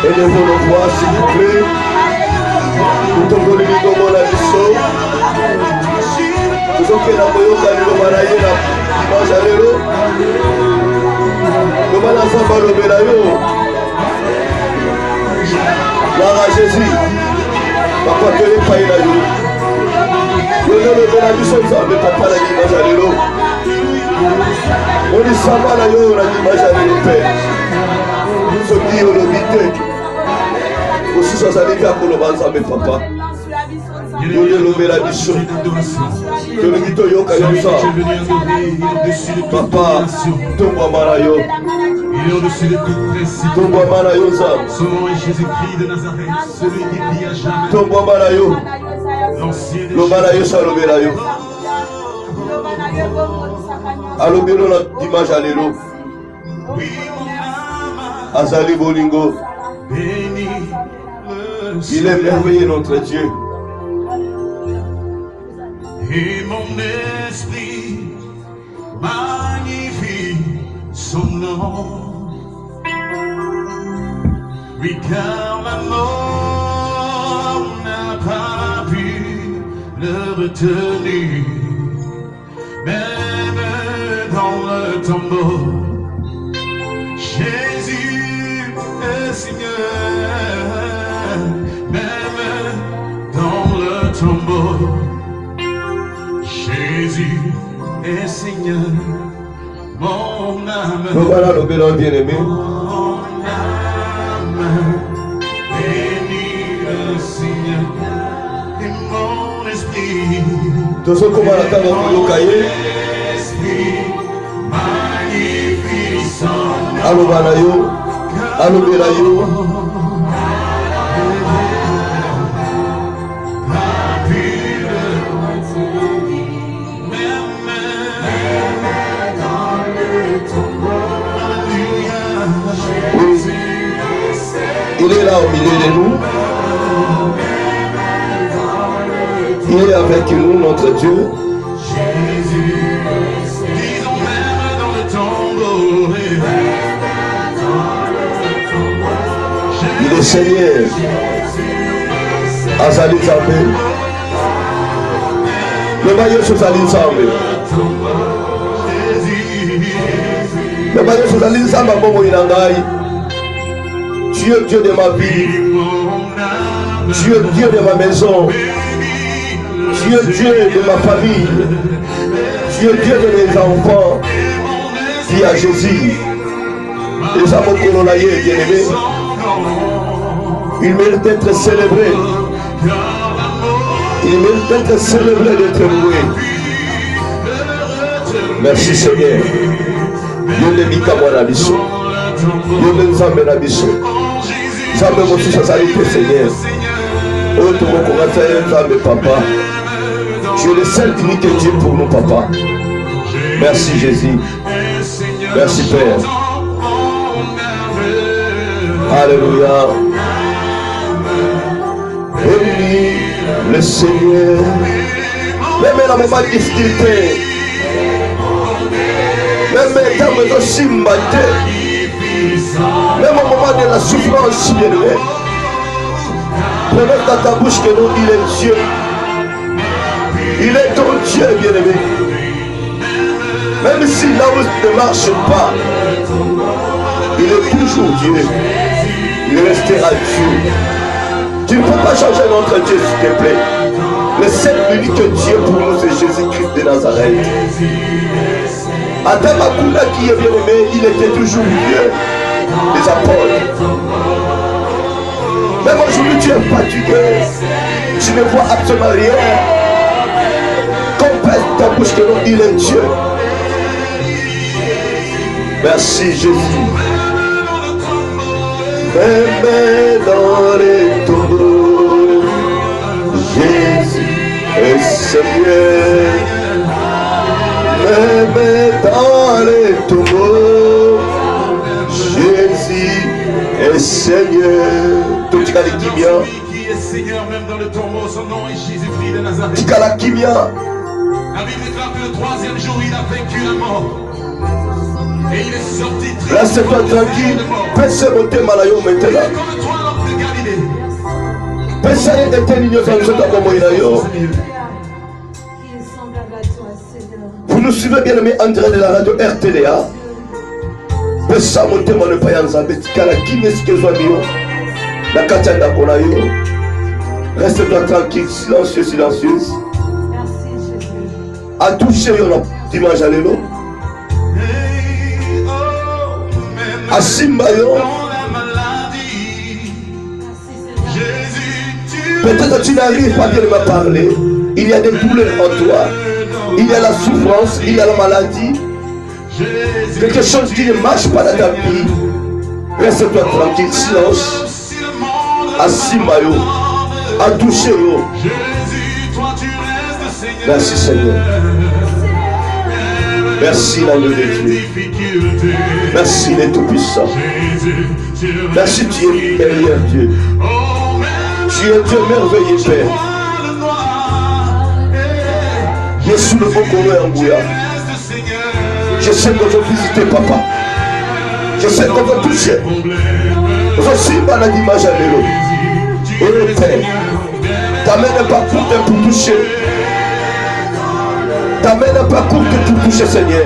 Élevons nos voix, s'il vous plaît. Nous tombons les micros dans la mission. Nous sommes que la moyoka ni le manaye na dimanche à l'élo. Nous allons ensemble le bélayo. Lara Jésus. Papa que les païens à nous. Nous allons le bélayo, nous sommes papa la dimanche à l'élo. lisama na yo na dimanche alelo Père. Soki olobite osusu azali te akoloba Nzambe Papa. Yo lelobela biso tolingi toyoka yo Nzambe. Papa tongwama na yo. Il est au-dessus de tout principe. Son nom est Jésus-Christ de Nazareth, celui qui vit à jamais. L'ancien des jours. Alobelo na dimanche alelo. Azali bolingo. Il est merveilleux notre Dieu. Et mon esprit magnifie son nom. Oui, car la mort n'a pas pu le retenir. Même dans le tombeau, Jésus est Seigneur. Même dans le tombeau, Jésus est Seigneur. Mon âme, voilà le bel bien-aimé. Tout ce qu'on va attendre dans le cahier. Allo Balayo, allo Belayo. Il est là au milieu de nous. Il est avec nous, notre Dieu. Disons même dans le tombeau. Il est Seigneur. Azali Nzambe. Le maillot sur Azali Nzambe. Le maillot sur Azali Nzambe à Bobo Inangai. Dieu, Dieu de ma vie. Dieu, Dieu de ma maison. Dieu, Dieu de ma famille. Dieu, Dieu de mes enfants. Dis à Jésus. Les amants colonnaillés, bien-aimés. Il mérite d'être célébré. Il mérite d'être célébré, d'être loué. Merci Seigneur. Dieu le mika mwana biso. Dieu le nzambe na biso. Nzambe mosusu azali te Seigneur. Oyo tokokoka te nzambe Papa. Tu es le seul unique Dieu pour nous, Papa. Merci Jésus. Merci Père. Alléluia. Bénis le Seigneur. Même dans les moments de difficulté. Même dans les simba. Même au moment de la souffrance, bien-aimé. Prenez dans ta bouche que nous, il est Dieu. Il est ton Dieu, bien-aimé. Même si la route ne marche pas, il est toujours Dieu. Il restera Dieu. Tu ne peux pas changer notre Dieu, s'il te plaît. Le seul unique Dieu pour nous, c'est Jésus-Christ de Nazareth. Adam Akuna qui est bien-aimé, il était toujours Dieu. Les apôtres. Même aujourd'hui, tu es fatigué. Tu ne vois absolument rien. Complète ta bouche que non, il est Dieu. Merci Jésus. Même dans les tombeaux, Jésus est Seigneur. Même dans les tombeaux, Jésus est Seigneur. Tout le monde qui est Seigneur même dans le tombeau, son nom est Jésus-Christ de Nazareth. Tikala Kimia. La Bible déclare que le troisième jour, il a vaincu la mort. Et il est sorti très Laisse-toi tranquille. Pèse monter malayo maintenant. comme toi, l'homme de Galilée. Pèse était l'ignorance de Moïnayo. Vous nous suivez bien aimé André de la radio RTDA. Pèse monter mon payanza. Tikala Kimia ce que soit mieux. La Katianda Konayo. Reste-toi tranquille, silencieux, silencieuse. A touché dimanche à l'élo. Asimbayo. Peut-être que tu n'arrives pas bien à me parler. Il y a des douleurs en toi. Il y a la souffrance, il y a la maladie. Quelque chose qui ne marche pas dans ta vie. Reste-toi tranquille, silence. Asimbayo. Adouchez-yo. Merci Seigneur. Merci l'agneau de Dieu. Merci les tout-puissants. Merci Dieu, meilleur Dieu. Tu es Dieu merveilleux, Père. Je suis le bon corps en bouillard. Je sais qu'on veut visiter papa. Je sais qu'on veut toucher. Je suis malade d'image à l'élo. Oh Père, ta main n'est pas courte pour toucher. Ta main n'est pas courte pour toucher, Seigneur.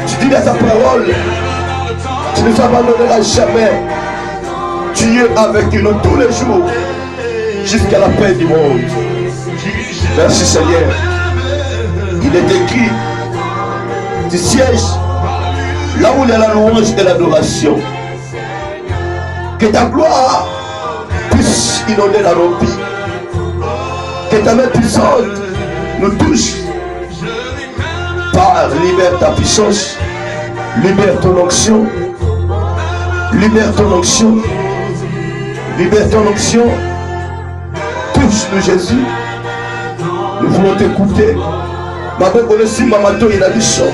Tu dis dans ta parole, tu ne nous abandonneras jamais. Tu es avec nous tous les jours, jusqu'à la fin du monde. Merci Seigneur. Il est écrit, tu sièges là où il y a la louange et l'adoration. Que ta gloire puisse inonder la rompie. Que ta main puissante nous touche. Par libère ta puissance, libère ton onction, libère ton onction, libère ton onction. Touche-nous Jésus. Nous voulons t'écouter. Ma bonne connaissance, ma mato il a dit ça.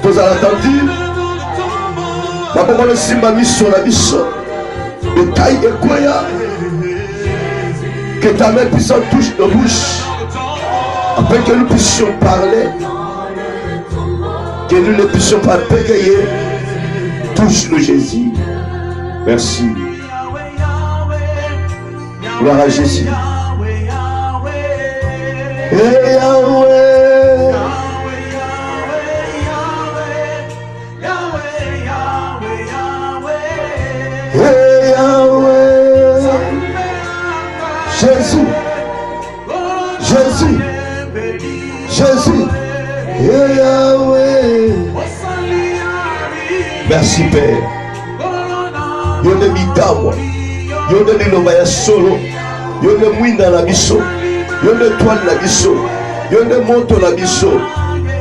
Vous allez entendre. Ma bonne connaissance, ma mission la dit ça. De taille et quoi. Que ta main puissante touche nos bouches. Afin que nous puissions parler. Que nous ne puissions pas bégayer. Touche-nous Jésus. Merci. Gloire à Jésus. Hey Yahweh, hey Yahweh, Jésus, Jésus, Jésus, hey Yahweh. Merci Père. Yonde mitamo, yonde lilobaya solo, yonde mwinda na biso. Yonde toile na biso, yonde moto na biso,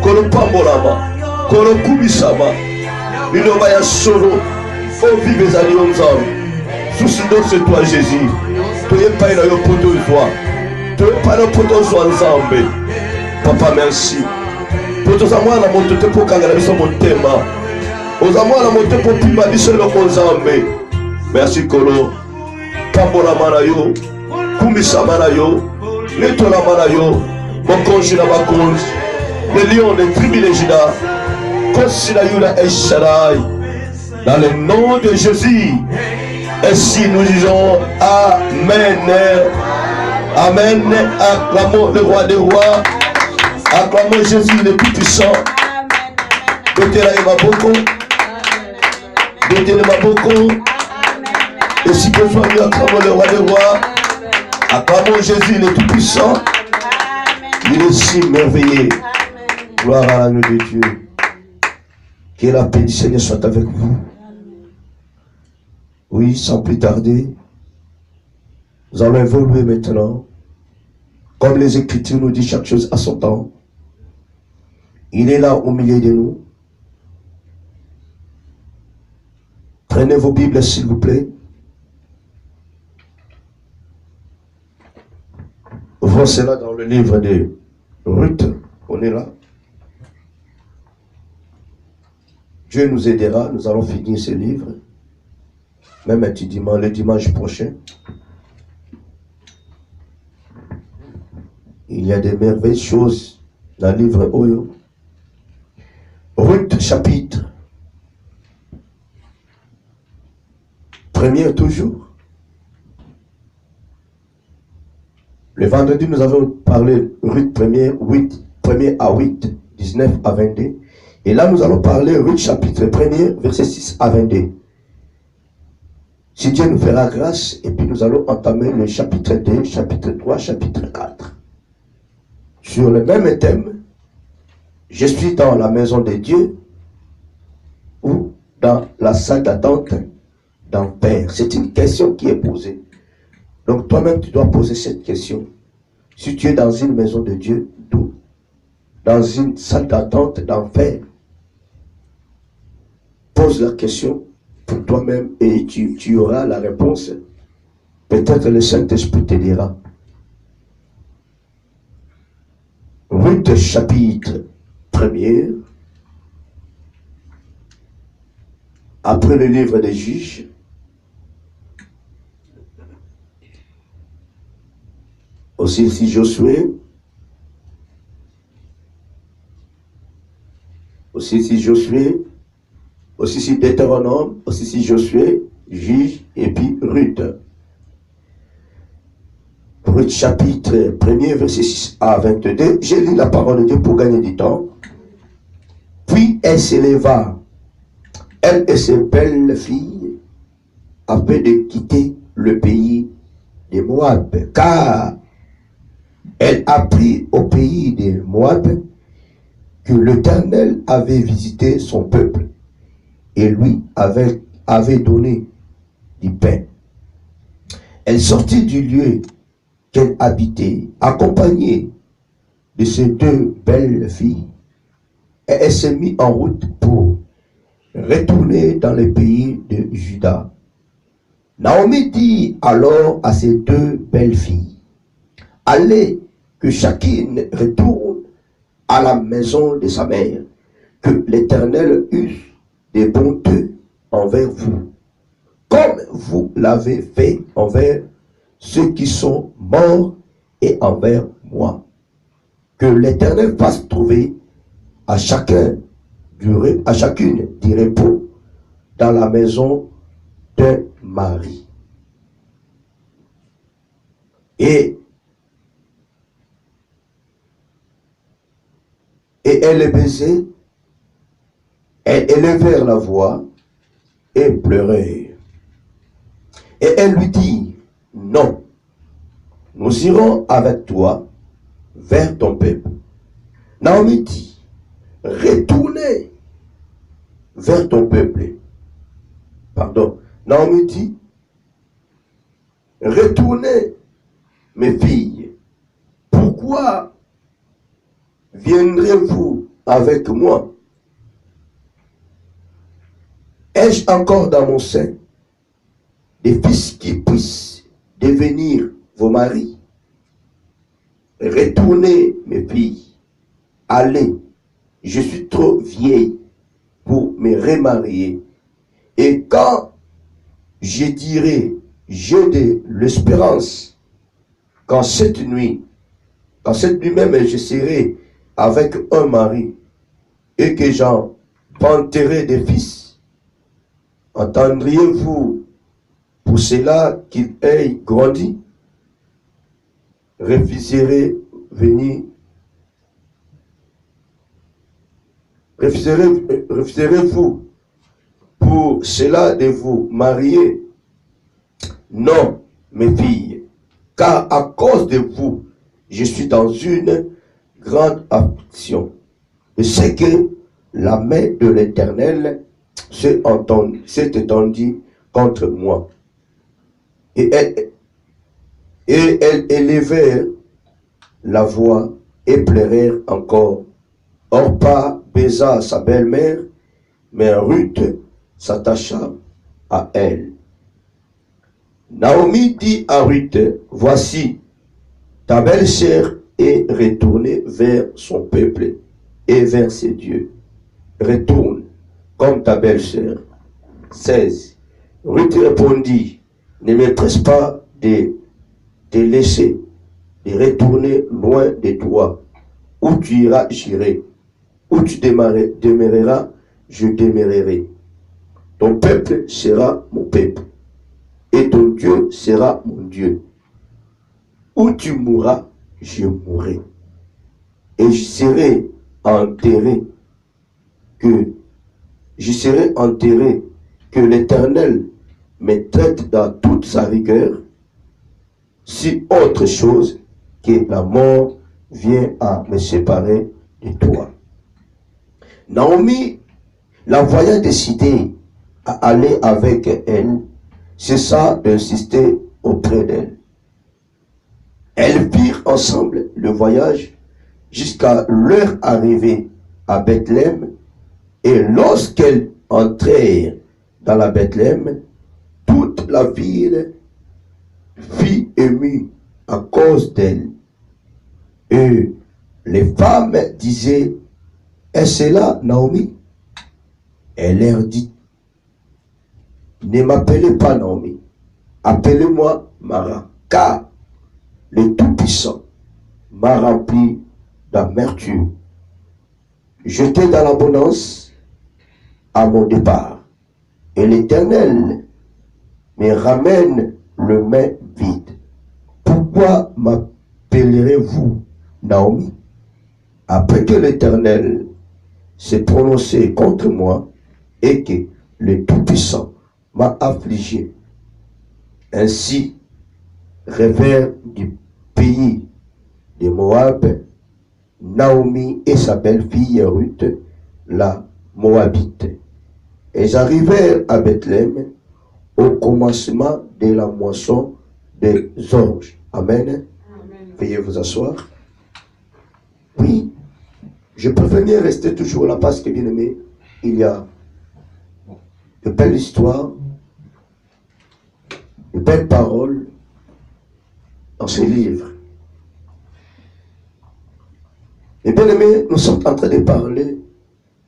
kolo pambolama, kolo kubisama, liloba ya solo, o vive ezali yo nzambe. Susi ndo c'est toi Jésus. Toye pai na yo poto zwa. Toye pai na poto zwa nzambe. Papa merci. Poto za mwana moto te po kanga na biso motema. Oza mwana moto po pima biso eloko nzambe. Merci kolo. Pambolama na yo, kumisama na yo. Nettola manayo, mokonji na bakonji, le lion des tribus de Juda, Kosila Yula El Shaddai, dans le nom de Jésus. Ainsi nous disons Amen. Amen. Acclamons le roi des rois. Acclamons Jésus le Tout-Puissant. Dotez-la et Maboko. Dotez-le Maboko. Et si besoin, nous acclamons le roi des rois. Acclamons Jésus le Tout-Puissant. Il est si merveilleux. Gloire à l'agneau de Dieu. Que la paix du Seigneur soit avec vous. Oui, sans plus tarder, nous allons évoluer maintenant. Comme les Écritures nous disent, chaque chose à son temps. Il est là au milieu de nous. Prenez vos Bibles, s'il vous plaît. Voici là dans le livre de Ruth. On est là. Dieu nous aidera. Nous allons finir ce livre. Même le dimanche prochain. Il y a des merveilleuses choses dans le livre Oyo. Ruth chapitre 1er toujours. Le vendredi, nous avons parlé Ruth 1er à 8, 19 à 22. Et là, nous allons parler Ruth chapitre 1er, verset 6 à 22. Si Dieu nous fera grâce, et puis nous allons entamer le chapitre 2, chapitre 3, chapitre 4. Sur le même thème, je suis dans la maison de Dieu, ou dans la salle d'attente d'enfer? C'est une question qui est posée. Donc toi-même, tu dois poser cette question. Si tu es dans une maison de Dieu, dans une salle d'attente d'enfer, pose la question pour toi-même et tu auras la réponse. Peut-être le Saint-Esprit te dira. Ruth chapitre 1er, après le livre des Juges, aussi ici Josué, aussi ici Josué, aussi ici Deutéronome, aussi ici Josué, Juge, et puis Ruth. Ruth chapitre 1er, verset 6 à 22, j'ai lu la parole de Dieu pour gagner du temps. Puis elle s'éleva, elle et ses belles filles, afin de quitter le pays de Moab, car elle apprit au pays de Moab que l'Éternel avait visité son peuple et lui avait donné du pain. Elle sortit du lieu qu'elle habitait, accompagnée de ses deux belles filles, et elle s'est mise en route pour retourner dans le pays de Juda. Naomi dit alors à ses deux belles filles, allez, que chacune retourne à la maison de sa mère, que l'Éternel use des bontés envers vous, comme vous l'avez fait envers ceux qui sont morts et envers moi. Que l'Éternel fasse trouver à chacune du repos dans la maison d'un mari. Et elle les baisait, elle élevèrent la voix et pleurait. Et elle lui dit, non, nous irons avec toi vers ton peuple. Naomi dit, retournez vers ton peuple. Pardon. Naomi dit, retournez, mes filles. Pourquoi viendrez-vous avec moi? Ai-je encore dans mon sein des fils qui puissent devenir vos maris? Retournez, mes filles. Allez, je suis trop vieille pour me remarier. Et quand je dirai, j'ai de l'espérance, quand cette nuit même je serai avec un mari et que j'enfanterai des fils, entendriez-vous pour cela qu'il ait grandi? Refuserez-vous pour cela de vous marier? Non, mes filles, car à cause de vous, je suis dans une grande affliction. Je sais que la main de l'Éternel s'est étendue contre moi. Et elles élevèrent la voix et pleurèrent encore. Orpa baisa sa belle-mère, mais Ruth s'attacha à elle. Naomi dit à Ruth, voici, ta belle-sœur est retournée vers son peuple et vers ses dieux. Retourne comme ta belle-sœur. 16. Ruth répondit, ne me presse pas de te laisser, de retourner loin de toi. Où tu iras, j'irai. Où tu demeureras, je demeurerai. Ton peuple sera mon peuple, et ton Dieu sera mon Dieu. Où tu mourras, je mourrai. Et je serai enterré, que l'Éternel me traite dans toute sa rigueur, si autre chose que la mort vient à me séparer de toi. Naomi, la voyant décider à aller avec elle, cessa d'insister auprès d'elle. Elles firent ensemble le voyage jusqu'à leur arrivée à Bethléem, et lorsqu'elles entrèrent dans la Bethléem, toute la ville fut émue à cause d'elle. Et les femmes disaient, est-ce là Naomi? Elle leur dit, ne m'appelez pas Naomi, appelez-moi Mara, car le Tout-Puissant m'a rempli d'amertume. J'étais dans l'abondance à mon départ, et l'Éternel me ramène le main vide. Pourquoi m'appellerez-vous Naomi? Après que l'Éternel s'est prononcé contre moi et que le Tout-Puissant m'a affligé. Ainsi, revers du pays de Moab, Naomi et sa belle-fille Ruth, la Moabite. Et j'arrivèrent à Bethléem au commencement de la moisson des orges. Amen. Amen. Veuillez vous asseoir. Oui, je préfère rester toujours là parce que, bien aimé, il y a de belles histoires, de belles paroles dans ce livre. Et bien aimé, nous sommes en train de parler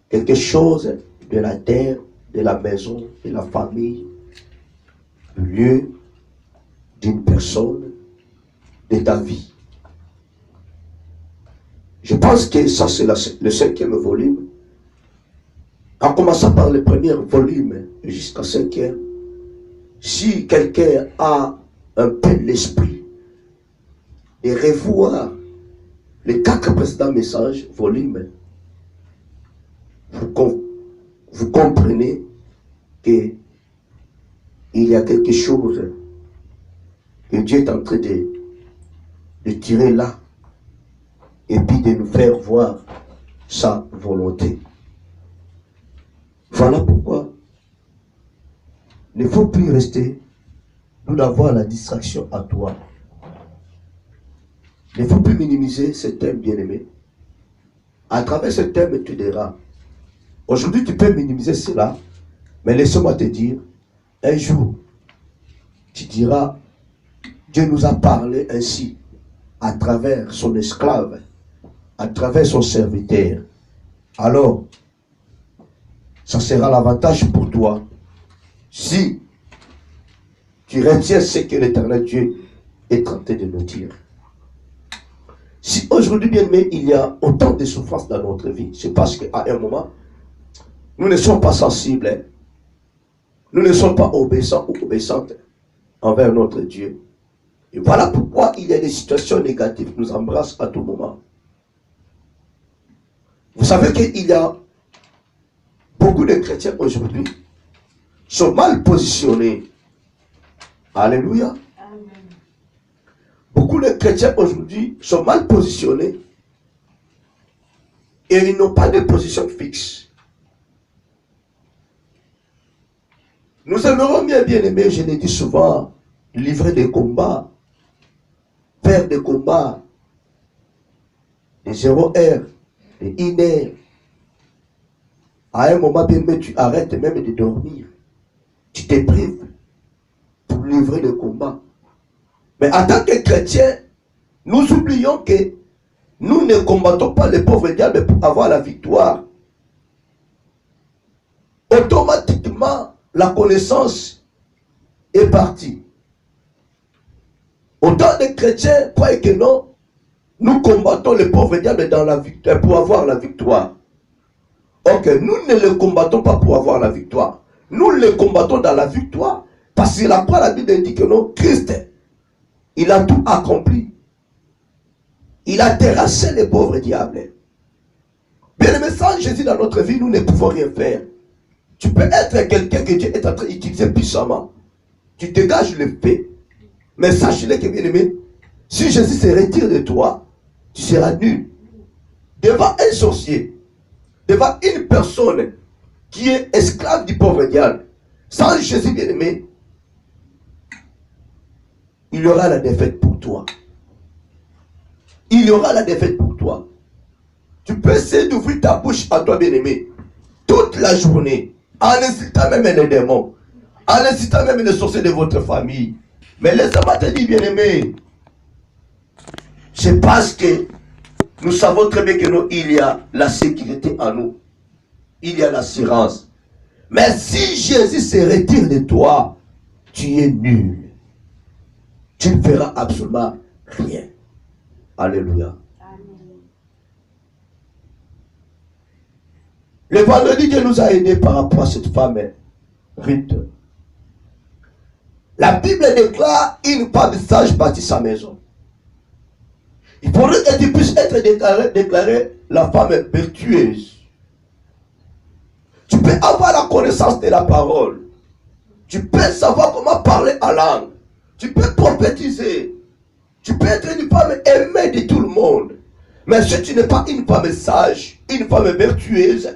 quelque chose de la terre, de la maison, de la famille, du lieu, d'une personne, de ta vie. Je pense que ça c'est le 5e volume. En commençant par le premier volume jusqu'à 5e, si quelqu'un a un peu l'esprit de revoir les 4 précédents messages, volumes, vous comprenez qu'il y a quelque chose que Dieu est en train de tirer là et puis de nous faire voir sa volonté. Voilà pourquoi il ne faut plus rester, nous d'avoir la distraction à toi. Il ne faut plus minimiser ce thème bien-aimé. À travers ce thème, tu diras, aujourd'hui tu peux minimiser cela, mais laisse-moi te dire, un jour, tu diras, Dieu nous a parlé ainsi, à travers son esclave, à travers son serviteur. Alors, ça sera l'avantage pour toi si tu retiens ce que l'Éternel Dieu est en train de nous dire. Si aujourd'hui, bien aimé, il y a autant de souffrances dans notre vie, c'est parce qu'à un moment, nous ne sommes pas sensibles, hein? Nous ne sommes pas obéissants ou obéissantes envers notre Dieu. Et voilà pourquoi il y a des situations négatives qui nous embrassent à tout moment. Vous savez qu'il y a beaucoup de chrétiens aujourd'hui sont mal positionnés. Alléluia. Amen. Beaucoup de chrétiens aujourd'hui sont mal positionnés et ils n'ont pas de position fixe. Nous aimerions bien aimer, je l'ai dit souvent, livrer des combats, faire des combats, des 0 heures, des 1 heure. À un moment bien aimé, tu arrêtes même de dormir. Tu te prives pour livrer des combats. Mais en tant que chrétiens, nous oublions que nous ne combattons pas les pauvres diables pour avoir la victoire. Automatiquement, la connaissance est partie. Autant de chrétiens croient que non, nous combattons les pauvres diables dans la victoire, pour avoir la victoire. Ok, nous ne les combattons pas pour avoir la victoire. Nous les combattons dans la victoire. Parce que la Bible dit que non, Christ, il a tout accompli. Il a terrassé les pauvres diables. Bien aimé, sans Jésus dans notre vie, nous ne pouvons rien faire. Tu peux être quelqu'un que Dieu est en train d'utiliser puissamment. Tu dégages le fait. Mais sache-le que, bien aimé, si Jésus se retire de toi, tu seras nul. Devant un sorcier, devant une personne qui est esclave du pauvre diable, Sans Jésus bien-aimé, il y aura la défaite pour toi. Il y aura la défaite pour toi. Tu peux essayer d'ouvrir ta bouche à toi bien-aimé toute la journée, en incitant même les démons, en incitant même les sorciers de votre famille. Mais laisse-moi te dire bien-aimé, c'est parce que nous savons très bien que nous, il y a la sécurité en nous. Il y a l'assurance. Mais si Jésus se retire de toi, tu es nul. Tu ne feras absolument rien. Alléluia. Amen. Le vendredi, Dieu nous a aidés par rapport à cette femme, Ruth. La Bible déclare une femme sage bâtit sa maison. Il faudrait que tu puisses être déclaré la femme vertueuse. Tu peux avoir la connaissance de la parole. Tu peux savoir comment parler en langue. Tu peux prophétiser. Tu peux être une femme aimée de tout le monde. Mais si tu n'es pas une femme sage, une femme vertueuse,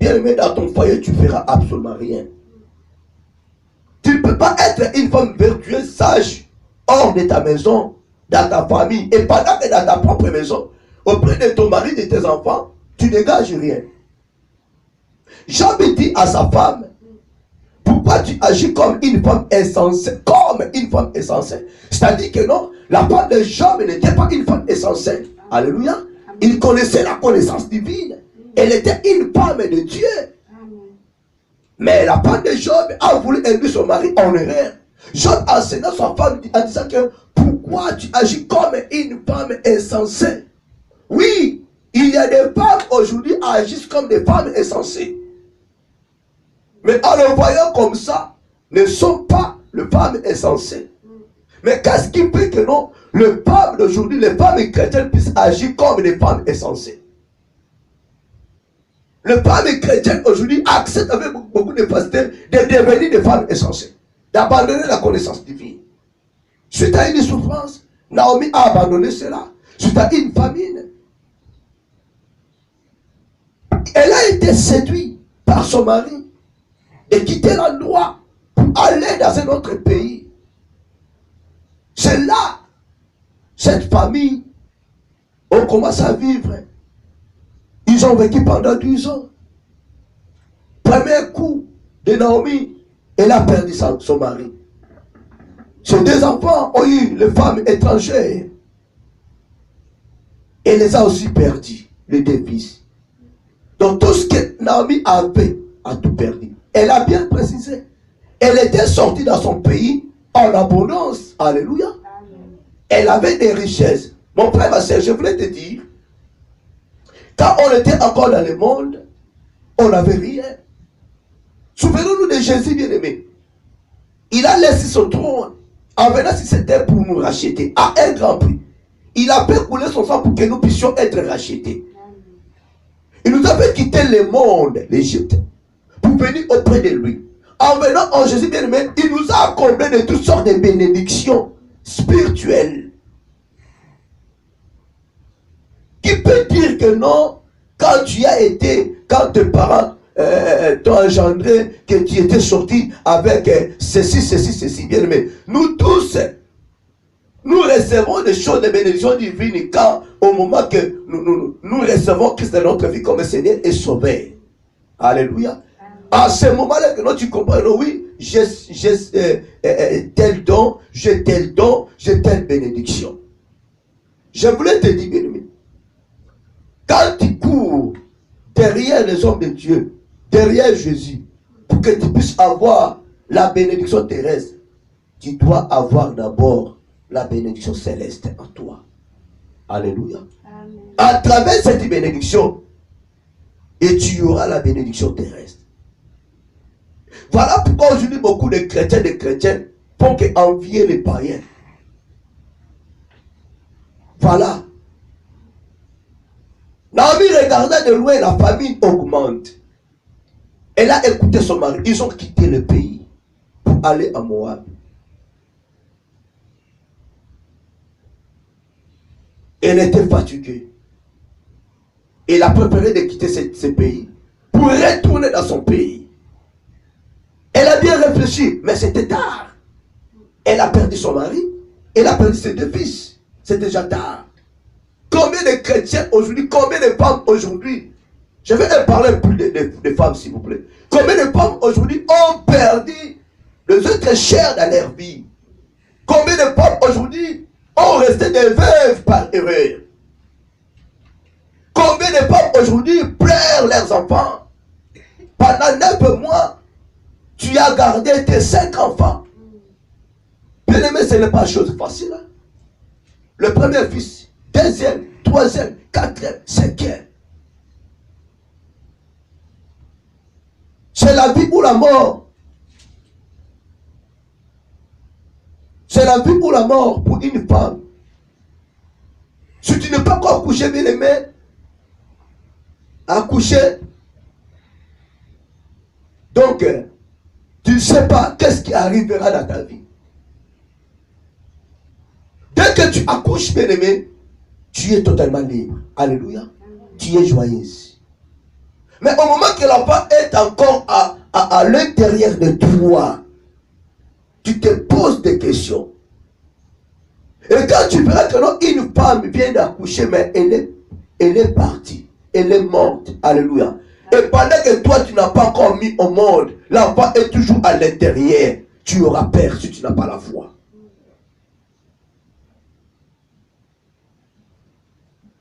bien aimée dans ton foyer, tu ne feras absolument rien. Tu ne peux pas être une femme vertueuse, sage, hors de ta maison, dans ta famille, et pendant que dans ta propre maison, auprès de ton mari, de tes enfants, tu dégages rien. Job dit à sa femme, pourquoi tu agis comme une femme insensée? Comme une femme insensée. C'est-à-dire que non, la femme de Job n'était pas une femme insensée. Alléluia. Il connaissait la connaissance divine. Elle était une femme de Dieu. Mais la femme de Job a voulu induire son mari en erreur. Job enseigna sa femme en disant que pourquoi tu agis comme une femme insensée? Oui, il y a des femmes aujourd'hui qui agissent comme des femmes insensées. Mais en le voyant comme ça, ne sont pas les femmes insensées. Mais qu'est-ce qui fait que non, les femmes d'aujourd'hui, les femmes chrétiennes puissent agir comme des femmes insensées? Les femmes chrétiennes aujourd'hui acceptent avec beaucoup de facilité de devenir des femmes insensées, d'abandonner la connaissance divine. Suite à une souffrance, Naomi a abandonné cela. Suite à une famine, elle a été séduite par son mari et quitter l'endroit pour aller dans un autre pays. C'est là, cette famille ont commencé à vivre. Ils ont vécu pendant 12 ans. Premier coup de Naomi, elle a perdu son mari. Ses deux enfants ont eu les femmes étrangères. Elle les a aussi perdus, les deux fils. Donc tout ce que Naomi avait, a tout perdu. Elle a bien précisé. Elle était sortie dans son pays en abondance. Alléluia. Amen. Elle avait des richesses. Mon frère, ma soeur, je voulais te dire, quand on était encore dans le monde, on n'avait rien. Souvenons-nous de Jésus bien-aimé. Il a laissé son trône en venant si c'était pour nous racheter à un grand prix. Il a fait couler son sang pour que nous puissions être rachetés. Il nous a fait quitter le monde, l'Égypte, pour venir auprès de lui. En venant en Jésus bien-aimé, il nous a comblé de toutes sortes de bénédictions spirituelles. Qui peut dire que non, quand tu as été, quand tes parents t'ont engendré, que tu étais sorti avec ceci, bien-aimé. Nous tous, nous recevons des choses de bénédiction divine quand, au moment que nous recevons Christ dans notre vie comme Seigneur et Sauveur. Alléluia. À ce moment-là que nous tu comprends, oui, j'ai tel don, j'ai telle bénédiction. Je voulais te dire, bien-aimé, quand tu cours derrière les hommes de Dieu, derrière Jésus, pour que tu puisses avoir la bénédiction terrestre, tu dois avoir d'abord la bénédiction céleste en toi. Alléluia. Amen. À travers cette bénédiction, et tu auras la bénédiction terrestre. Voilà pourquoi aujourd'hui beaucoup de chrétiens font qu'envier les païens. Voilà. Naomi regardait de loin, la famine augmente. Elle a écouté son mari. Ils ont quitté le pays pour aller à Moab. Elle était fatiguée. Elle a préféré de quitter ce pays pour retourner dans son pays. Elle a bien réfléchi, mais c'était tard. Elle a perdu son mari, elle a perdu ses deux fils. C'est déjà tard. Combien de chrétiens aujourd'hui, combien de femmes aujourd'hui, je vais parler plus de femmes s'il vous plaît. Combien de femmes aujourd'hui ont perdu les êtres chers dans leur vie? Combien de femmes aujourd'hui ont resté des veuves par erreur? Combien de femmes aujourd'hui pleurent leurs enfants? Pendant 9 mois, tu as gardé tes 5 enfants. Bien aimé, ce n'est pas chose facile. Hein? Le premier fils, deuxième, troisième, quatrième, cinquième. C'est la vie ou la mort. C'est la vie ou la mort pour une femme. Si tu n'es pas encore accouché, bien aimé, accoucher. Donc, tu ne sais pas qu'est-ce qui arrivera dans ta vie. Dès que tu accouches, bien aimé, tu es totalement libre. Alléluia. Tu es joyeuse. Mais au moment que l'enfant est encore à l'intérieur de toi, tu te poses des questions. Et quand tu verras que non, une femme vient d'accoucher, mais elle est partie. Elle est morte. Alléluia. Et pendant que toi, tu n'as pas encore mis au monde, l'enfant est toujours à l'intérieur. Tu auras peur si tu n'as pas la foi.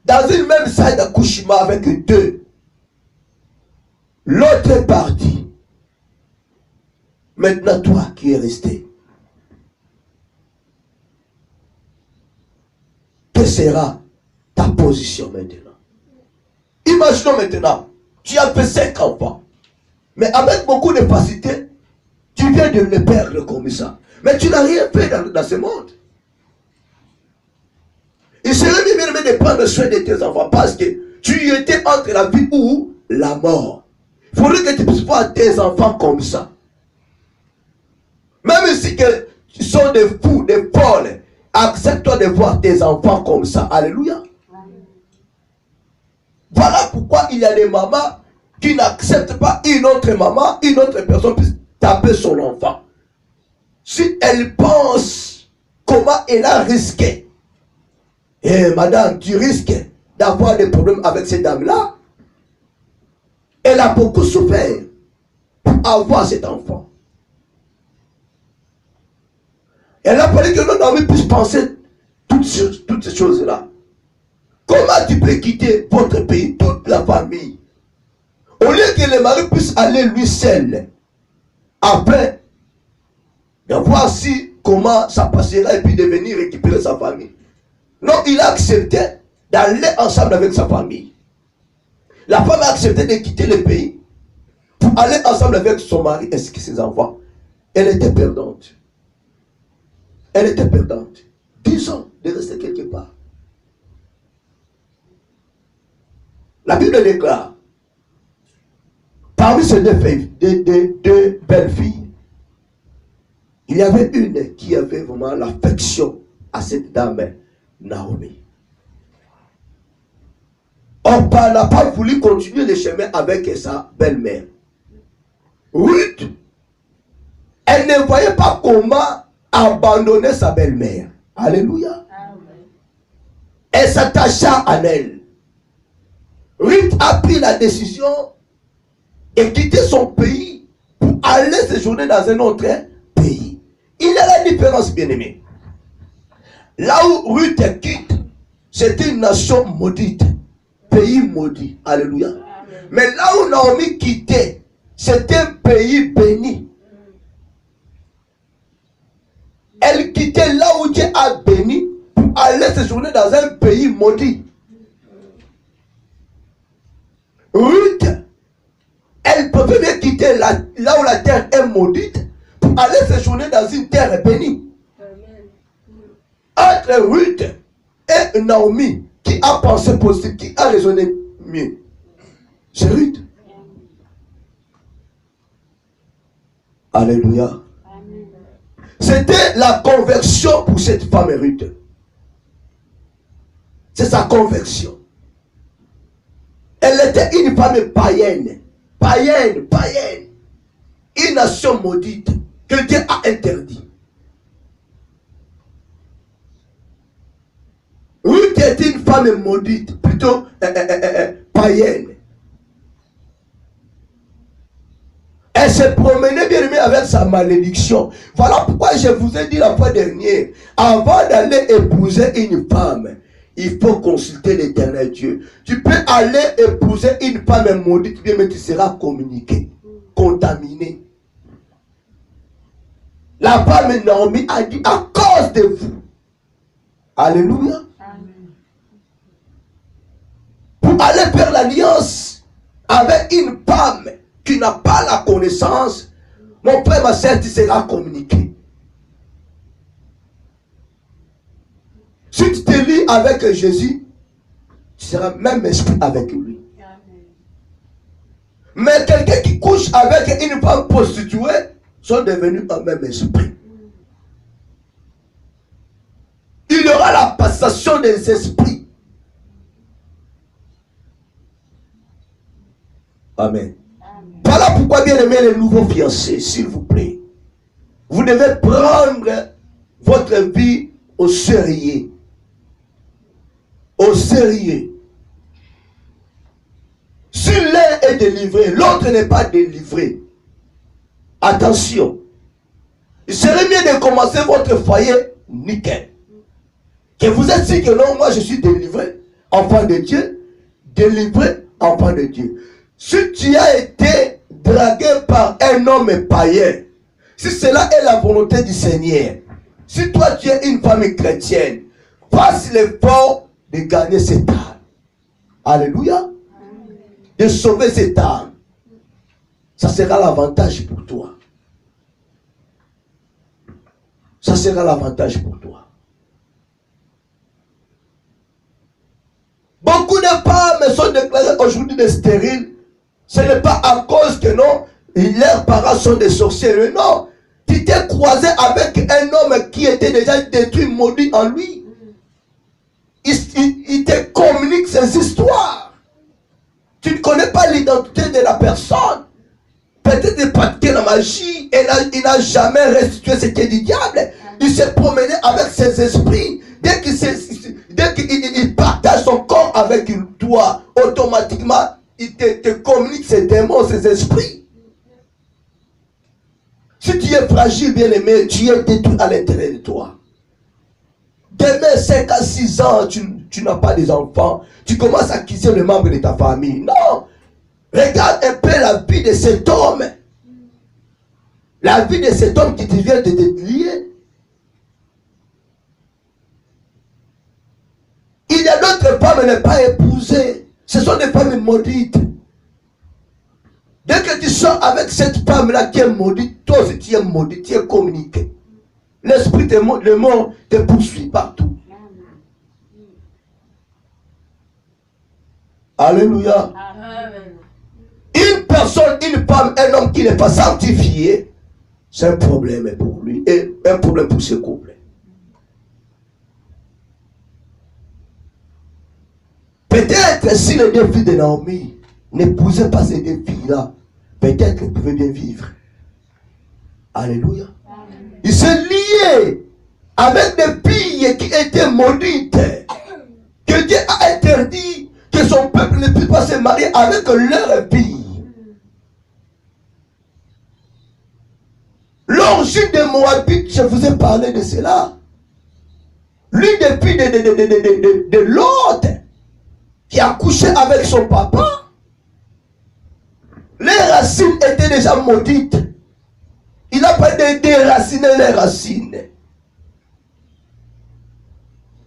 Dans une même salle d'accouchement avec deux, l'autre est parti. Maintenant, toi qui es resté, quelle sera ta position maintenant? Imaginons maintenant, tu as fait 5 enfants, mais avec beaucoup de facilité, tu viens de les perdre comme ça. Mais tu n'as rien fait dans ce monde. Il serait bien aimé de prendre soin de tes enfants parce que tu étais entre la vie ou la mort. Il faudrait que tu puisses voir tes enfants comme ça. Même si que tu sont des fous, des folles, accepte-toi de voir tes enfants comme ça. Alléluia. Voilà pourquoi il y a des mamans qui n'acceptent pas une autre maman, une autre personne puisse taper son enfant. Si elle pense comment elle a risqué. Eh madame, tu risques d'avoir des problèmes avec cette dame-là. Elle a beaucoup souffert pour avoir cet enfant. Elle a fallu que notre ami puisse penser toutes ces choses-là. Comment tu peux quitter votre pays, toute la famille, au lieu que le mari puisse aller lui seul, après de voir si comment ça passera et puis de venir récupérer sa famille. Non, il a accepté d'aller ensemble avec sa famille. La femme a accepté de quitter le pays pour aller ensemble avec son mari et ses enfants. Elle était perdante. Elle était perdante. 10 ans de rester quelque part. La Bible déclare, parmi ces deux belles filles, il y avait une qui avait vraiment l'affection à cette dame, Naomi. Orpa n'a pas voulu continuer le chemin avec sa belle-mère. Ruth, elle ne voyait pas comment abandonner sa belle-mère. Alléluia. Elle s'attacha à elle. Ruth a pris la décision de quitter son pays pour aller séjourner dans un autre pays. Il y a la différence, bien-aimé. Là où Ruth quitte, c'était une nation maudite, pays maudit. Alléluia. Mais là où Naomi quittait, c'était un pays béni. Elle quittait là où Dieu a béni pour aller séjourner dans un pays maudit. Ruth, elle pouvait bien quitter là où la terre est maudite pour aller séjourner dans une terre bénie. Entre Ruth et Naomi, qui a pensé possible, qui a raisonné mieux? C'est Ruth. Alléluia. C'était la conversion pour cette femme Ruth. C'est sa conversion. Elle était une femme païenne. Païenne. une nation maudite que Dieu a interdit. Ruth était une femme maudite, plutôt païenne. Elle se promenait bien aimé avec sa malédiction. Voilà pourquoi je vous ai dit la fois dernière, avant d'aller épouser une femme, il faut consulter l'Éternel Dieu. Tu peux aller épouser une femme maudite, mais tu seras communiqué, contaminé. La femme Naomi a dit à cause de vous. Alléluia. Amen. Pour aller faire l'alliance avec une femme qui n'a pas la connaissance, mon frère, ma soeur, tu seras communiqué. Si tu te lis avec Jésus, tu seras même esprit avec lui. Amen. Mais quelqu'un qui couche avec une femme prostituée sont devenus un même esprit. Il y aura la passation des esprits. Amen. Voilà pourquoi, bien aimés les nouveaux fiancés, s'il vous plaît, vous devez prendre votre vie au sérieux. Au sérieux. Si l'un est délivré, l'autre n'est pas délivré. Attention. Il serait mieux de commencer votre foyer nickel. Que vous êtes dit que non, moi je suis délivré, enfant de Dieu, délivré, enfant de Dieu. Si tu as été dragué par un homme païen, si cela est la volonté du Seigneur, si toi tu es une famille chrétienne, fasse l'effort de gagner cette âme. Alléluia. De sauver cette âme. Ça sera l'avantage pour toi. Ça sera l'avantage pour toi. Beaucoup de femmes sont déclarées aujourd'hui des stériles. Ce n'est pas à cause que non, leurs parents sont des sorciers. Mais non, tu t'es croisé avec un homme qui était déjà détruit, maudit en lui. Il te communique ses histoires. Tu ne connais pas l'identité de la personne. Peut-être il pratiquait la magie et il n'a jamais restitué ce qu'est du diable. Il s'est promené avec ses esprits. Dès qu'il partage son corps avec toi, automatiquement, il te communique ses démons, ses esprits. Si tu es fragile, bien aimé, tu es détruit à l'intérieur de toi. Demain, 5 à 6 ans, tu n'as pas des enfants. Tu commences à quitter les membres de ta famille. Non. Regarde un peu la vie de cet homme. La vie de cet homme qui vient de te lier. Il y a d'autres femmes à ne pas épouser. Ce sont des femmes maudites. Dès que tu sors avec cette femme-là qui est maudite, toi aussi tu es maudit, tu es communiqué. L'esprit de le monde te poursuit partout. Alléluia. Amen. Une personne, une femme, un homme qui n'est pas sanctifié, c'est un problème pour lui et un problème pour ce couple. Peut-être si les deux filles de Naomi n'épousaient pas ces deux filles-là, peut-être qu'elles pouvaient bien vivre. Alléluia. Amen. Ils se liaient avec des filles qui étaient maudites, que Dieu a interdit que son peuple ne puisse pas se marier avec leurs filles. L'origine des Moabites, je vous ai parlé de cela. L'une des filles de l'autre qui a couché avec son papa, les racines étaient déjà maudites. Il n'a pas déraciner les racines.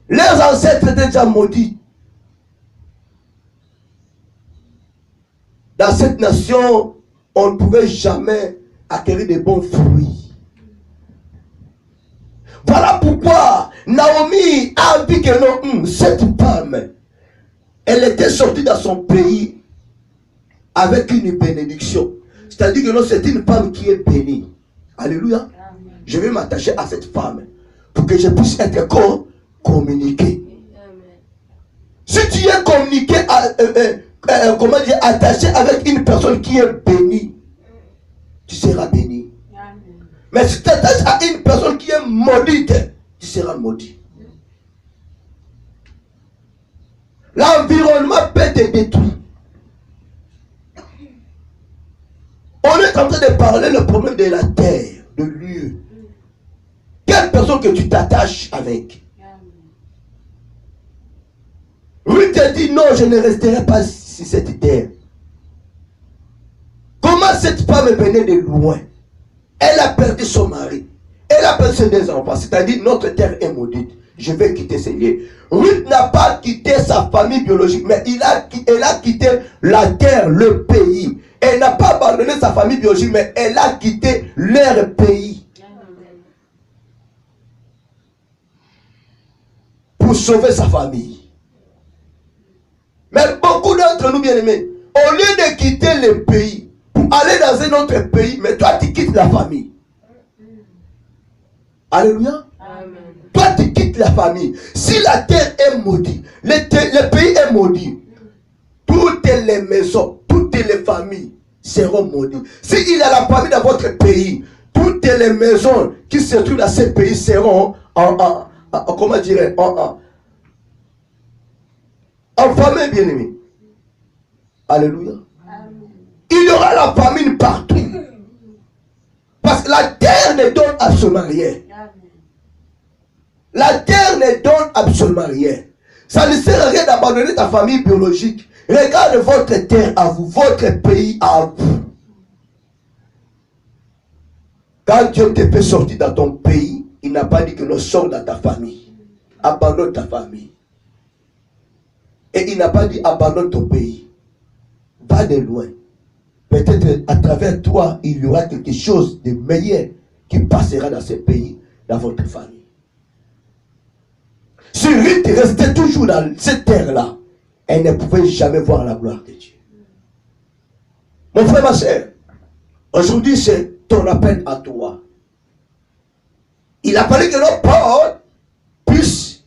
Leurs ancêtres étaient déjà maudits. Dans cette nation, on ne pouvait jamais acquérir de bons fruits. Voilà pourquoi Naomi a vu que non, cette femme, elle était sortie dans son pays avec une bénédiction. C'est-à-dire que non, c'est une femme qui est bénie. Alléluia. Amen. Je vais m'attacher à cette femme pour que je puisse être communiqué. Amen. Si tu es communiqué, comment dire, attaché avec une personne qui est bénie, tu seras béni. Mais si tu t'attaches à une personne qui est maudite, tu seras maudit. L'environnement peut te détruire. On est en train de parler le problème de la terre, de lieu. Quelle personne que tu t'attaches avec? Lui te dit non, je ne resterai pas sur cette terre. Comment cette femme venait de loin? Elle a perdu son mari. Elle a perdu ses 2 enfants. C'est-à-dire notre terre est maudite. Je vais quitter ces lieux. Ruth n'a pas quitté sa famille biologique, mais elle a quitté la terre, le pays. Elle n'a pas abandonné sa famille biologique, mais elle a quitté leur pays. Pour sauver sa famille. Mais beaucoup d'entre nous, bien-aimés, au lieu de quitter le pays, pour aller dans un autre pays, mais toi tu quittes la famille. Alléluia. Amen. Toi tu quittes la famille. Si la terre est maudite, le pays est maudit, toutes les maisons, toutes les familles seront maudites. S'il y a la famille dans votre pays, toutes les maisons qui se trouvent dans ce pays seront comment dirais en famille, bien-aimé. Alléluia. Amen. Il y aura la famine partout. Parce que la terre ne donne absolument rien. La terre ne donne absolument rien. Ça ne sert à rien d'abandonner ta famille biologique. Regarde votre terre à vous, votre pays à vous. Quand Dieu te fait sortir dans ton pays, il n'a pas dit que nous sommes dans ta famille. Abandonne ta famille. Et il n'a pas dit abandonne ton pays. Va de loin. Peut-être à travers toi, il y aura quelque chose de meilleur qui passera dans ce pays, dans votre famille. Si Ruth restait toujours dans cette terre-là, elle ne pouvait jamais voir la gloire de Dieu. Mon frère, ma soeur, aujourd'hui c'est ton appel à toi. Il a fallu que notre Paul puisse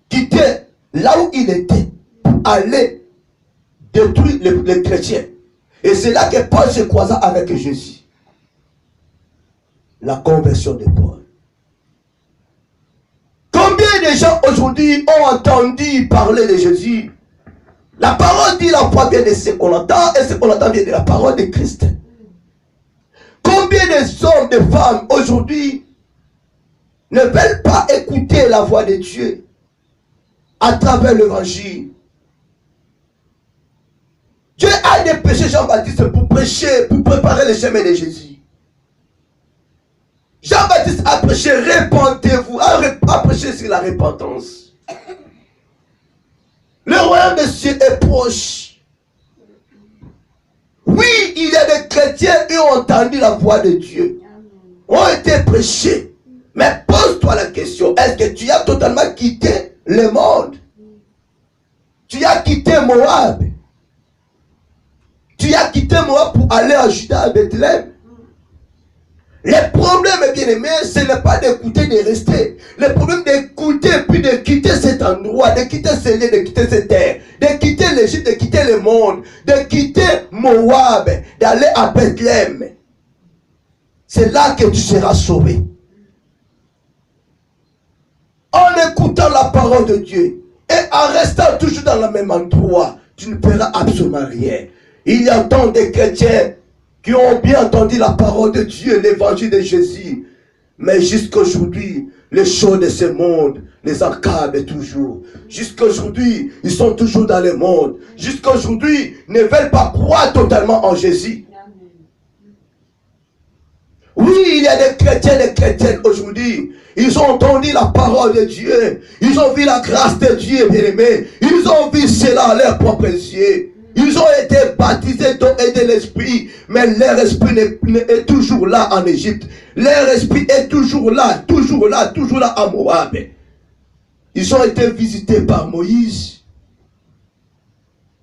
quitter là où il était pour aller détruire les chrétiens. Et c'est là que Paul se croisa avec Jésus. La conversion de Paul. Combien de gens aujourd'hui ont entendu parler de Jésus? La parole dit la foi vient de ce qu'on entend, et ce qu'on entend vient de la parole de Christ. Combien d'hommes, de femmes aujourd'hui ne veulent pas écouter la voix de Dieu à travers l'évangile? Dieu a dépêché Jean-Baptiste pour prêcher, pour préparer le chemin de Jésus. Jean-Baptiste a prêché, répentez-vous, a prêché sur la repentance. Le royaume des cieux est proche. Oui, il y a des chrétiens qui ont entendu la voix de Dieu, ont été prêchés. Mais pose-toi la question, est-ce que tu as totalement quitté le monde? Tu as quitté Moab? Tu as quitté Moab pour aller à Juda, à Bethléem? Le problème, bien aimé, ce n'est pas d'écouter, de rester. Le problème d'écouter, puis de quitter cet endroit, de quitter ce lieu, de quitter cette terre, de quitter l'Égypte, de quitter le monde, de quitter Moab, d'aller à Bethléem. C'est là que tu seras sauvé. En écoutant la parole de Dieu et en restant toujours dans le même endroit, tu ne feras absolument rien. Il y a tant de chrétiens qui ont bien entendu la parole de Dieu, l'évangile de Jésus. Mais jusqu'à aujourd'hui, les choses de ce monde les accablent toujours. Jusqu'à aujourd'hui, ils sont toujours dans le monde. Jusqu'à aujourd'hui, ils ne veulent pas croire totalement en Jésus. Oui, il y a des chrétiens et des chrétiennes aujourd'hui. Ils ont entendu la parole de Dieu. Ils ont vu la grâce de Dieu, bien-aimé. Ils ont vu cela à leurs propres yeux. Ils ont été baptisés d'eau et de l'esprit, mais leur esprit est toujours là en Égypte. Leur esprit est toujours là à Moab. Ils ont été visités par Moïse.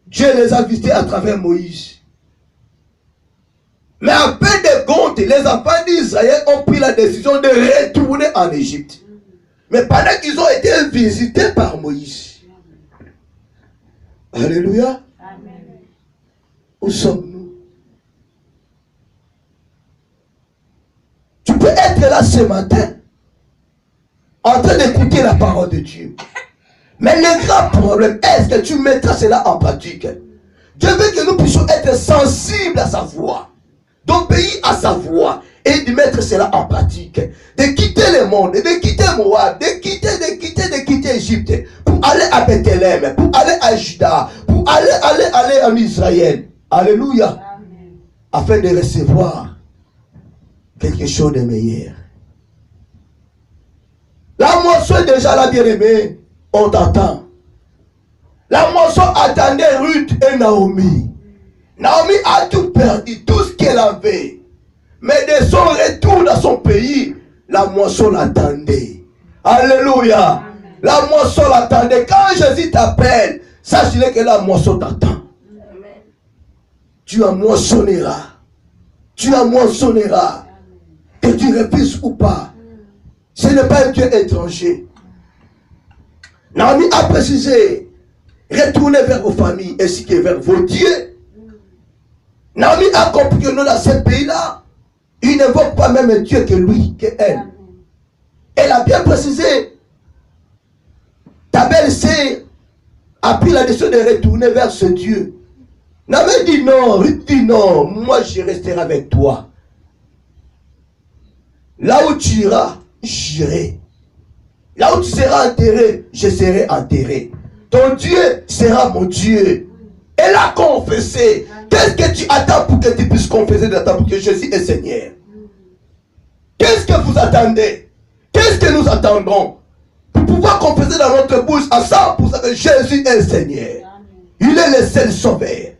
Dieu les a visités à travers Moïse. Mais à peine de compte, les enfants d'Israël ont pris la décision de retourner en Égypte. Mais pendant qu'ils ont été visités par Moïse. Alléluia. Où sommes-nous? là ce matin, en train d'écouter la parole de Dieu. Mais le grand problème, est-ce que tu mettras cela en pratique? Dieu veut que nous puissions être sensibles à sa voix, d'obéir à sa voix et de mettre cela en pratique. De quitter le monde, de quitter Moab, de quitter Égypte pour aller à Bethléem, pour aller à Juda, pour aller en Israël. Alléluia. Amen. Afin de recevoir quelque chose de meilleur. La moisson est déjà là, bien-aimé. On t'attend. La moisson attendait Ruth et Naomi. Naomi a tout perdu, tout ce qu'elle avait. Mais de son retour dans son pays, la moisson l'attendait. Alléluia. Amen. La moisson l'attendait. Quand Jésus t'appelle, sache que la moisson t'attend. Amen. Tu en moissonneras. Tu en moissonneras. Que tu refuses ou pas. Ce n'est pas un Dieu étranger. Naomi a précisé, retournez vers vos familles ainsi que vers vos dieux. Naomi a compris que nous, dans ce pays-là, il n'invoque pas même un Dieu que lui, que elle. Elle a bien précisé. Ta belle-sœur a pris la décision de retourner vers ce Dieu. Naomi dit non, Ruth dit non, moi je resterai avec toi. Là où tu iras, j'irai. Là où tu seras enterré, je serai enterré. Ton Dieu sera mon Dieu. Elle a confessé. Qu'est-ce que tu attends pour que tu puisses confesser pour que Jésus est Seigneur? Qu'est-ce que vous attendez? Qu'est-ce que nous attendons? Pour pouvoir confesser dans notre bouche à 100% que Jésus est Seigneur. Il est le seul sauveur.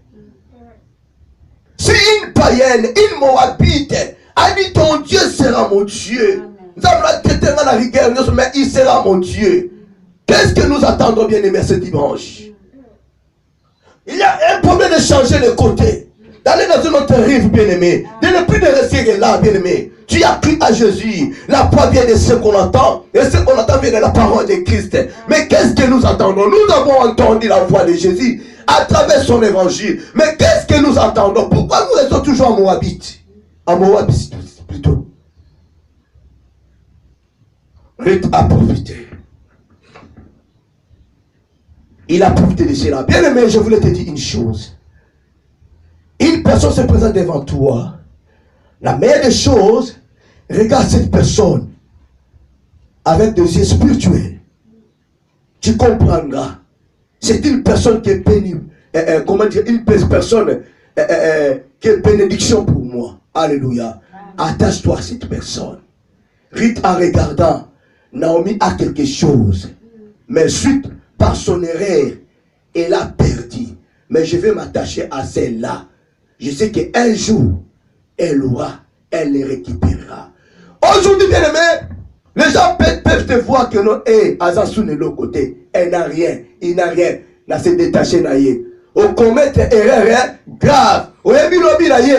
Si une païenne, une moabite a dit ton Dieu sera mon Dieu. Nous avons la tête dans la rigueur, mais il sera mon Dieu. Qu'est-ce que nous attendons, bien aimés, ce dimanche? Il y a un problème de changer de côté. D'aller dans une autre rive, bien aimé. De ne plus de rester là, bien aimé. Tu as cru à Jésus. La foi vient de ce qu'on entend. Et ce qu'on entend vient de la parole de Christ. Mais qu'est-ce que nous attendons? Nous avons entendu la voix de Jésus à travers son évangile. Mais qu'est-ce que nous attendons? Pourquoi nous restons toujours en Moabite? En Moabite plutôt. Ruth a profité. Il a profité de cela. Bien aimé, je voulais te dire une chose. Une personne se présente devant toi. La meilleure des choses, regarde cette personne avec des yeux spirituels. Tu comprendras. C'est une personne qui est pénible. Comment dire? Une personne qui est bénédiction pour moi. Alléluia. Attache-toi à cette personne. Ruth, en regardant, Naomi a quelque chose. Mais suite, par son erreur, elle a perdu. Mais je vais m'attacher à celle-là. Je sais qu'un jour, elle les récupérera. Aujourd'hui, bien aimé, les gens peuvent te voir que non, Azansou de l'autre côté, elle n'a rien, il n'a rien, n'a se détaché naïe. Au commettre erreur grave, au ebilobi naïe,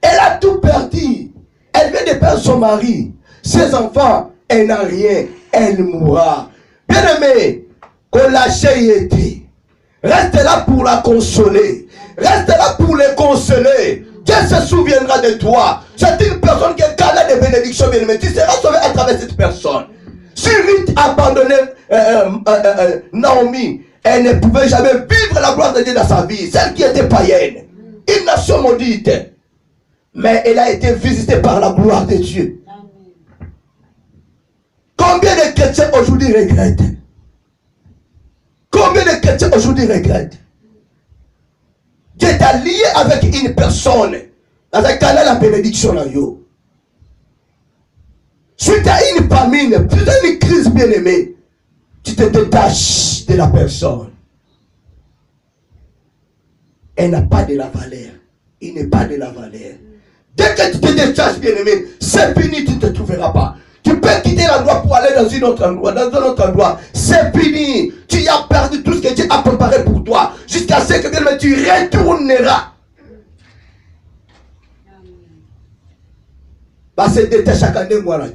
elle a tout perdu. Elle vient de perdre son mari, ses enfants, elle n'a rien, elle mourra. Bien aimé, qu'on lâche été. Reste là pour la consoler. Reste là pour les consoler. Dieu se souviendra de toi. C'est une personne qui est canal de bénédiction, bien aimé. Tu seras sauvé à travers cette personne. Si Ruth abandonnait Naomi, elle ne pouvait jamais vivre la gloire de Dieu dans sa vie. Celle qui était païenne. Une nation maudite. Mais elle a été visitée par la gloire de Dieu. Combien de chrétiens aujourd'hui regrettent? Combien de chrétiens aujourd'hui regrettent? Dieu t'a lié avec une personne dans un canal la bénédiction là yo. Suite à une famine, suite à une crise bien aimée, tu te détaches de la personne. Elle n'a pas de la valeur. Il n'est pas de la valeur. Dès que tu te détaches bien aimé, c'est fini, tu ne te trouveras pas. Tu peux quitter l'endroit pour aller dans un autre endroit. C'est fini. Tu as perdu tout ce que Dieu a préparé pour toi. Jusqu'à ce que tu retourneras. Parce que tu chaque année, moi, là.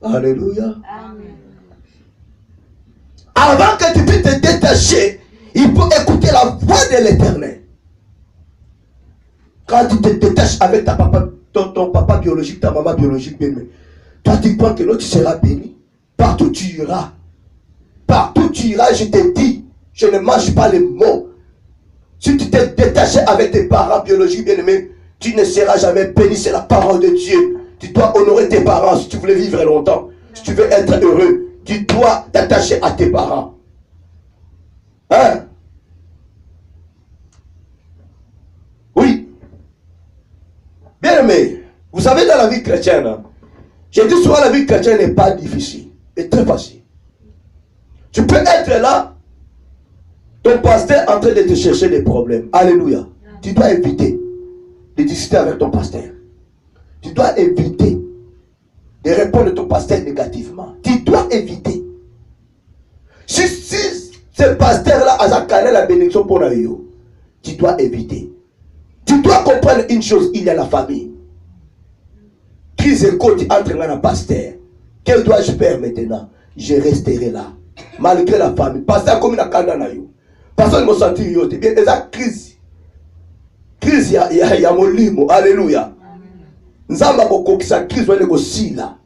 Alléluia. Avant que tu puisses te détacher, il faut écouter la voix de l'Éternel. Quand tu te détaches avec ton papa biologique, ta maman biologique, toi tu crois que l'autre tu seras béni. Partout tu iras. Partout tu iras, je te dis, je ne mange pas les mots. Si tu t'es détaché avec tes parents biologiques bien-aimés, tu ne seras jamais béni. C'est la parole de Dieu. Tu dois honorer tes parents si tu voulais vivre longtemps. Si tu veux être heureux, tu dois t'attacher à tes parents. Hein? Oui. Bien-aimé, vous savez dans la vie chrétienne, hein, j'ai dit souvent la vie chrétienne n'est pas difficile, elle est très facile. Tu peux être là, ton pasteur en train de te chercher des problèmes. Alléluia. Tu dois éviter de discuter avec ton pasteur. Tu dois éviter de répondre à ton pasteur négativement. Tu dois éviter. Si ce pasteur-là a calé la bénédiction pour nous, tu dois éviter. Tu dois comprendre une chose, il y a la famille. Crise et côte entre un pasteur. Que dois-je faire maintenant? Je resterai là. Malgré la famille. Pasteur comme il a calé na yo. Personne ne me sentit yo. Bien, c'est la crise. Crise, il y a mon limo. Alléluia. Nzamba kokokisa crise wale kosila.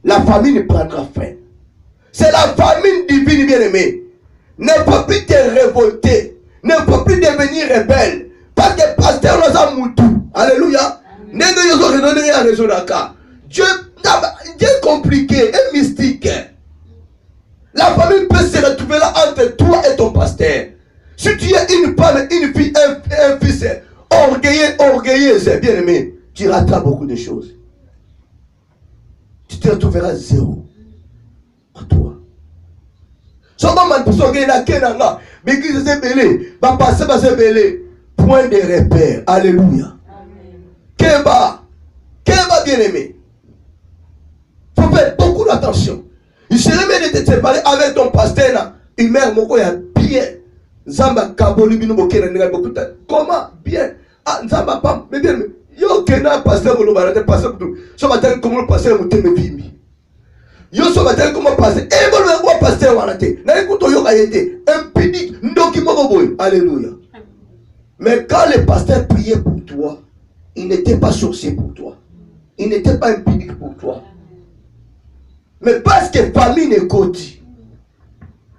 La famille ne prendra fin. C'est la famille divine bien-aimée. Ne peut plus te révolter. Ne peut plus devenir rebelle. Parce que pasteur nous a moutou. Alléluia. Dieu est compliqué et mystique. La famille peut se retrouver là entre toi et ton pasteur. Si tu es une femme, une fille, un fils orgueilleuse, bien-aimé, tu rateras beaucoup de choses. Tu te retrouveras zéro en toi. Point de repère. Alléluia. Keba bien-aimé. Il faut faire beaucoup d'attention. Il serait mieux de te séparer avec ton pasteur. Une mère moko ya bien. Zamba kaboli bino bokena nega bokuta. Comment bien? Ah Zamba pam mais bien. Yo kena pasteur bolo barate pasteur tout. So matin comment pasteur muteme bimi. Yo so matin comment pasteur. Et bolo ngo pasteur wanate. Na ekuto yo kayete. Impédique ndoki moko boy. Alléluia. Mais quand le pasteur priait pour toi, il n'était pas sorcier pour toi. Il n'était pas impédique pour toi. Mais parce que famille n'est côté,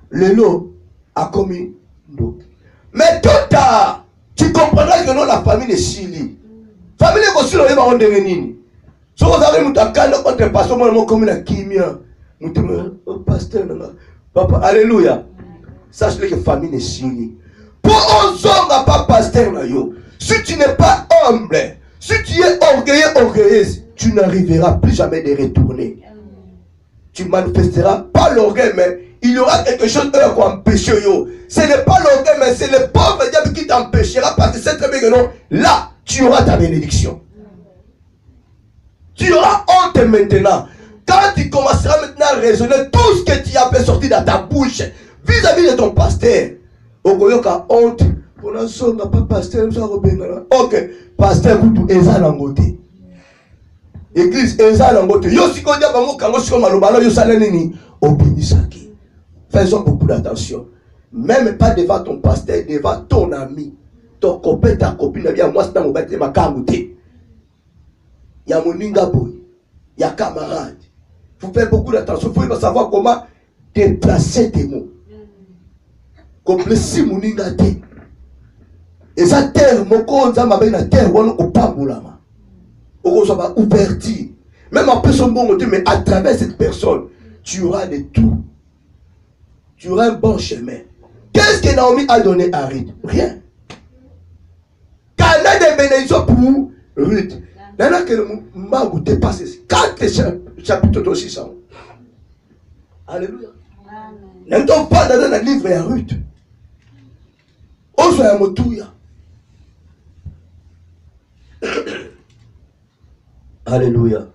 le lot a commis l'eau. Mais tout tard, tu comprendras que non, la famille est chili. Famille est aussi là, on est nini. Si vous avez un cas contre pasteur, moi, comme la kimia, nous pasteur, papa, alléluia. Sache que famille est chili. Pour un homme n'a pas pasteur, si tu n'es pas humble, si tu es orgueilleuse, tu n'arriveras plus jamais de retourner. Tu manifesteras pas l'orgueil, mais il y aura quelque chose qui va empêcher. Ce n'est pas l'orgueil, mais c'est le pauvre diable qui t'empêchera parce que c'est très bien que non. Là, tu auras ta bénédiction. Tu auras honte maintenant. Quand tu commenceras maintenant à raisonner tout ce que tu as fait sortir dans ta bouche vis-à-vis de ton pasteur, okoyoka honte. Pour l'instant, on n'a pas pasteur. Ok, pasteur Koutou Eza Langote. Église Eza Langote. Yo si kodia bango kango si malobalo yo salenini obinisaki. Faisons beaucoup d'attention. Même pas devant ton pasteur, devant ton ami, ton copain, ta copine. Bien moi c'est dans mon bâtiment ma kamouté. Il y a mon ningaboy, il y a camarade. Il faut faire beaucoup d'attention. Il faut savoir comment déplacer tes mots. Comme si mon ningate. Et ça terre, mon corps, ça m'a bien la terre, on n'a pas boulama. On va ouvertir. Même en personne bon côté, mais à travers cette personne, tu auras de tout. Tu auras un bon chemin. Qu'est-ce que Naomi a donné à Ruth? Rien. Qu'elle a des bénédictions pour Ruth. Maintenant que le Magou dépasse 4 chapitres de 600. Alléluia. Nous n'avons pas dans le livre à Ruth. On soit à Motouya. Alléluia.